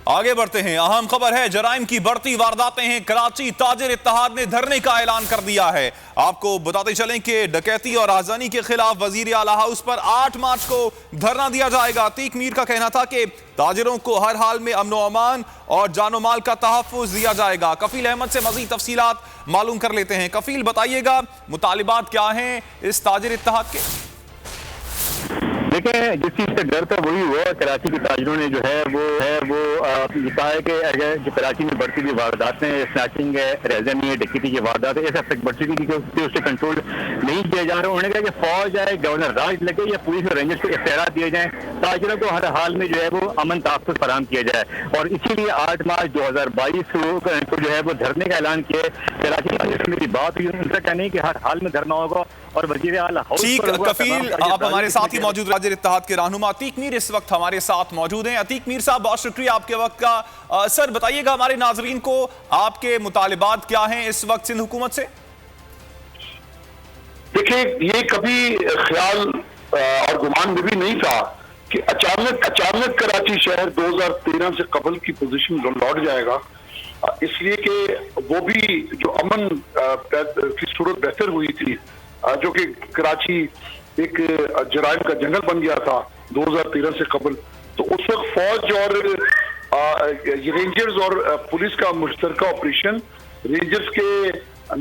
आगे बढ़ते हैं। अहम खबर है, जराइम की बढ़ती वारदातें हैं। कराची ताजिर इत्तेहाद ने धरने का ऐलान कर दिया है। आपको बताते चलें कि डकैती और आज़ानी के खिलाफ वजीर आला हाउस पर 8 मार्च को धरना दिया जाएगा। अतीक मीर का कहना था कि ताजिरों को हर हाल में अमन व अमान और जानो माल का तहफ़्फ़ुज़ दिया जाएगा। कफील अहमद से मज़ीद तफसीलात मालूम कर लेते हैं। कफील, बताइएगा मुतालिबात क्या हैं इस ताजिर इत्तेहाद के? देखिए, जिस चीज़ से डर था वही हुआ। कराची के ताजिरों ने जो है वो कहा है कि जो कराची में बढ़ती हुई वारदातें, स्नैचिंग है, रेज़नी है, डकैती की वारदात है, ऐसा तक बढ़ती हुई कि उससे कंट्रोल नहीं किया जा रहा। उन्होंने कहा कि फौज है, गवर्नर राज लगे या पुलिस और रेंजर्स को इख्तियार दिए जाएं, ताजिरों को हर हाल में जो है वो अमन तहफ़्फ़ुज़ फराहम किया जाए। और इसीलिए 8 मार्च 2022 को जो है वो धरने का ऐलान किया। कराची की बात हुई, उनका कहना है कि हर हाल में धरना होगा और वज़ीर आला हाउस। कफील, आप हमारे साथ ही मौजूद ताजिर इत्तेहाद के रहनुमा अतीक मीर इस वक्त हमारे साथ मौजूद हैं। अतीक मीर साहब, बहुत शुक्रिया आपके वक्त का। सर, बताइएगा हमारे नाजरीन को आपके मुतालिबात क्या हैं इस वक्त सिंध हुकूमत से? देखिए, ये कभी ख्याल और गुमान में भी नहीं था कि अचानक कराची शहर 2013 से कबल की पोजीशन लौट जाएगा, इसलिए कि वो भी जो अमन की सूरत बेहतर हुई थी, जो कि कराची एक जराइम का जंगल बन गया था 2013 से कबल। तो उस वक्त फौज और रेंजर्स और पुलिस का मुश्तरका ऑपरेशन, रेंजर्स के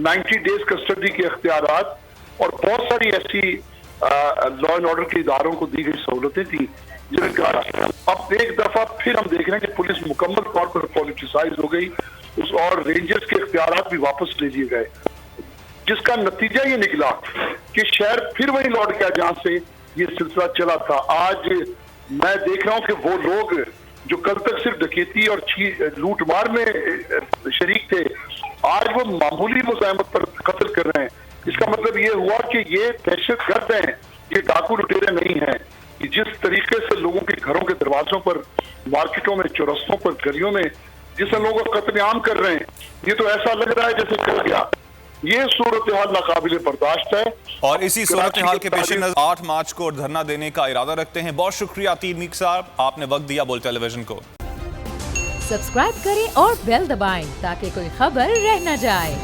90 डेज कस्टडी के इख्तियारात और बहुत सारी ऐसी लॉ एंड ऑर्डर के इदारों को दी गई सहूलतें थी जिनका अब एक दफा फिर हम देख रहे हैं कि पुलिस मुकम्मल तौर पर पॉलिटिसाइज हो गई और रेंजर्स के इख्तियारात भी वापस ले लिए गए, जिसका नतीजा ये निकला कि शहर फिर वही लौट गया जहां से ये सिलसिला चला था। आज मैं देख रहा हूं कि वो लोग जो कल तक सिर्फ डकैती और लूट मार में शरीक थे, आज वो मामूली मुज़ाहमत पर कत्ल कर रहे हैं। इसका मतलब ये हुआ कि ये दहशतगर्द हैं, ये डाकू लुटेरे नहीं हैं। जिस तरीके से लोगों के घरों के दरवाजों पर, मार्केटों में, चौरस्तों पर, गलियों में जिस लोगों को कत्लेआम कर रहे हैं, ये तो ऐसा लग रहा है जैसे चल गया। ये सूरत हाल नाकाबिले बर्दाश्त है। और इसी सूरत हाल के पेश नज़र 8 मार्च को धरना देने का इरादा रखते हैं। बहुत शुक्रिया अतीक मीर साहब, आपने वक्त दिया बोल टेलीविजन को। सब्सक्राइब करें और बेल दबाएं ताकि कोई खबर रह न जाए।